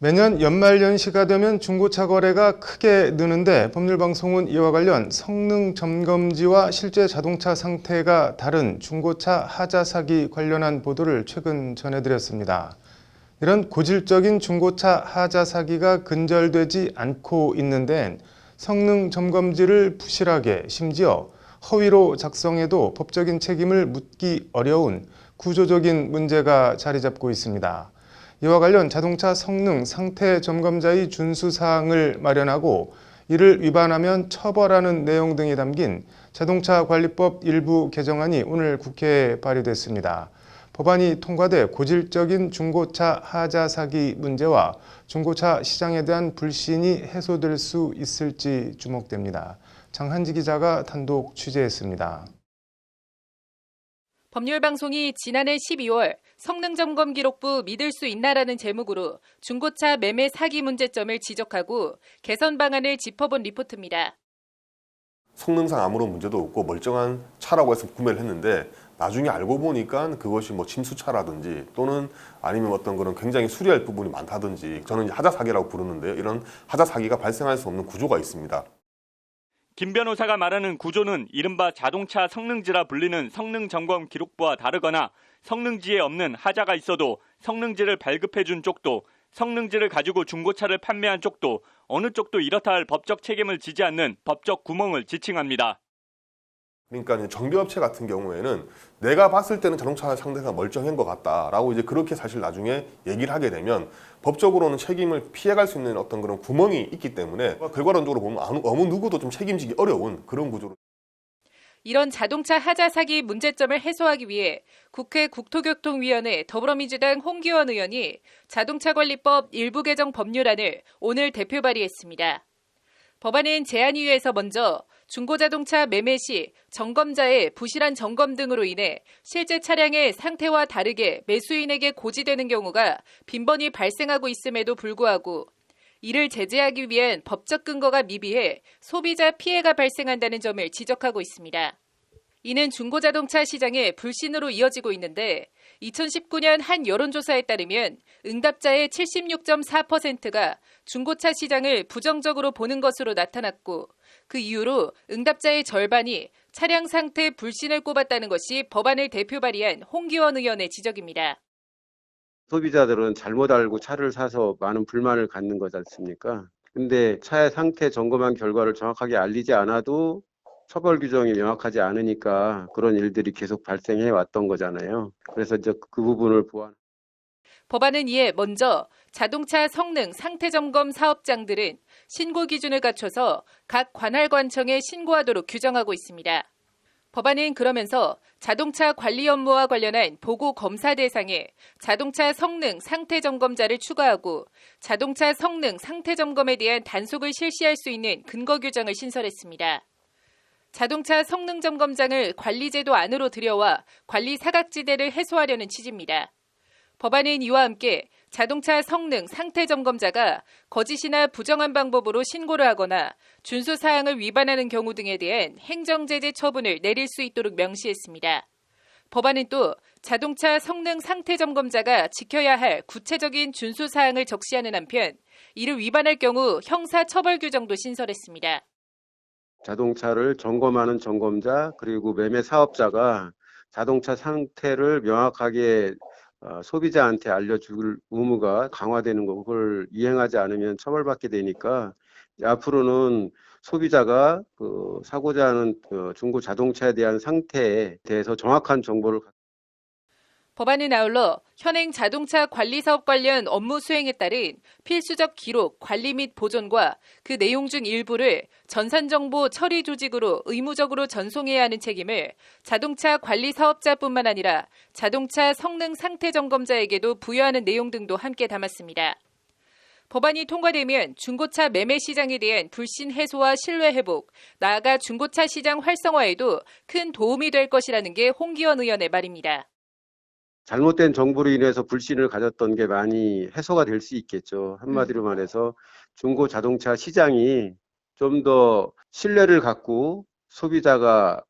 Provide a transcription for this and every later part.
매년 연말연시가 되면 중고차 거래가 크게 느는데 법률방송은 이와 관련 성능 점검지와 실제 자동차 상태가 다른 중고차 하자 사기 관련한 보도를 최근 전해드렸습니다. 이런 고질적인 중고차 하자 사기가 근절되지 않고 있는 데엔 성능 점검지를 부실하게 심지어 허위로 작성해도 법적인 책임을 묻기 어려운 구조적인 문제가 자리 잡고 있습니다. 이와 관련 자동차 성능 상태 점검자의 준수사항을 마련하고 이를 위반하면 처벌하는 내용 등이 담긴 자동차 관리법 일부 개정안이 오늘 국회에 발의됐습니다. 법안이 통과돼 고질적인 중고차 하자 사기 문제와 중고차 시장에 대한 불신이 해소될 수 있을지 주목됩니다. 장한지 기자가 단독 취재했습니다. 법률방송이 지난해 12월 성능점검기록부 믿을 수 있나라는 제목으로 중고차 매매 사기 문제점을 지적하고 개선 방안을 짚어본 리포트입니다. 성능상 아무런 문제도 없고 멀쩡한 차라고 해서 구매를 했는데 나중에 알고 보니까 그것이 침수차라든지 또는 아니면 어떤 그런 굉장히 수리할 부분이 많다든지 저는 이제 하자 사기라고 부르는데요. 이런 하자 사기가 발생할 수 없는 구조가 있습니다. 김 변호사가 말하는 구조는 이른바 자동차 성능지라 불리는 성능점검 기록부와 다르거나 성능지에 없는 하자가 있어도 성능지를 발급해준 쪽도 성능지를 가지고 중고차를 판매한 쪽도 어느 쪽도 이렇다 할 법적 책임을 지지 않는 법적 구멍을 지칭합니다. 그러니까 정비업체 같은 경우에는 내가 봤을 때는 자동차 상태가 멀쩡한 것 같다라고 이제 그렇게 사실 나중에 얘기를 하게 되면 법적으로는 책임을 피해갈 수 있는 어떤 그런 구멍이 있기 때문에 결과론적으로 보면 어느 누구도 좀 책임지기 어려운 그런 구조로. 이런 자동차 하자 사기 문제점을 해소하기 위해 국회 국토교통위원회 더불어민주당 홍기원 의원이 자동차관리법 일부 개정 법률안을 오늘 대표 발의했습니다. 법안은 제안위에서 먼저 중고자동차 매매 시 점검자의 부실한 점검 등으로 인해 실제 차량의 상태와 다르게 매수인에게 고지되는 경우가 빈번히 발생하고 있음에도 불구하고 이를 제재하기 위한 법적 근거가 미비해 소비자 피해가 발생한다는 점을 지적하고 있습니다. 이는 중고자동차 시장의 불신으로 이어지고 있는데 2019년 한 여론조사에 따르면 응답자의 76.4%가 중고차 시장을 부정적으로 보는 것으로 나타났고 그 이후로 응답자의 절반이 차량 상태 불신을 꼽았다는 것이 법안을 대표 발의한 홍기원 의원의 지적입니다. 소비자들은 잘못 알고 차를 사서 많은 불만을 갖는 거지 않습니까? 근데 차의 상태 점검한 결과를 정확하게 알리지 않아도 처벌 규정이 명확하지 않으니까 그런 일들이 계속 발생해 왔던 거잖아요. 그래서 이제 그 부분을 보완. 법안은 이에 먼저 자동차 성능 상태 점검 사업장들은 신고 기준을 갖춰서 각 관할관청에 신고하도록 규정하고 있습니다. 법안은 그러면서 자동차 관리 업무와 관련한 보고 검사 대상에 자동차 성능 상태 점검자를 추가하고 자동차 성능 상태 점검에 대한 단속을 실시할 수 있는 근거 규정을 신설했습니다. 자동차 성능 점검장을 관리제도 안으로 들여와 관리 사각지대를 해소하려는 취지입니다. 법안은 이와 함께 자동차 성능 상태 점검자가 거짓이나 부정한 방법으로 신고를 하거나 준수 사항을 위반하는 경우 등에 대한 행정제재 처분을 내릴 수 있도록 명시했습니다. 법안은 또 자동차 성능 상태 점검자가 지켜야 할 구체적인 준수 사항을 적시하는 한편 이를 위반할 경우 형사 처벌 규정도 신설했습니다. 자동차를 점검하는 점검자 그리고 매매 사업자가 자동차 상태를 명확하게 소비자한테 알려줄 의무가 강화되는 거 그걸 이행하지 않으면 처벌받게 되니까 앞으로는 소비자가 사고자 하는 중고 자동차에 대한 상태에 대해서 정확한 정보를 법안은 아울러 현행 자동차 관리사업 관련 업무 수행에 따른 필수적 기록, 관리 및 보존과 그 내용 중 일부를 전산정보 처리 조직으로 의무적으로 전송해야 하는 책임을 자동차 관리 사업자뿐만 아니라 자동차 성능 상태 점검자에게도 부여하는 내용 등도 함께 담았습니다. 법안이 통과되면 중고차 매매 시장에 대한 불신 해소와 신뢰 회복, 나아가 중고차 시장 활성화에도 큰 도움이 될 것이라는 게 홍기원 의원의 말입니다. 잘못된 정보로 인해서 불신을 가졌던 게 많이 해소가 될 수 있겠죠. 한마디로 말해서 중고 자동차 시장이 좀 더 신뢰를 갖고 소비자가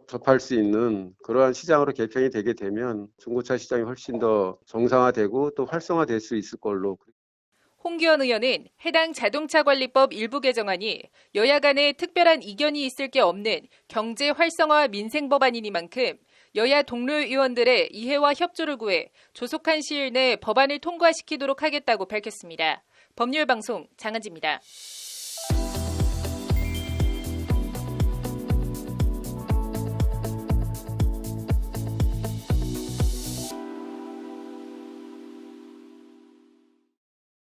접할 수 있는 그러한 시장으로 개편이 되게 되면 중고차 시장이 훨씬 더 정상화되고 또 활성화될 수 있을 걸로. 홍 홍기현 의원은 해당 자동차관리법 일부 개정안이 여야 간에 특별한 이견이 있을 게 없는 경제 활성화 민생 법안이니만큼 여야 동료 의원들의 이해와 협조를 구해 조속한 시일 내 법안을 통과시키도록 하겠다고 밝혔습니다. 법률방송 장은지입니다.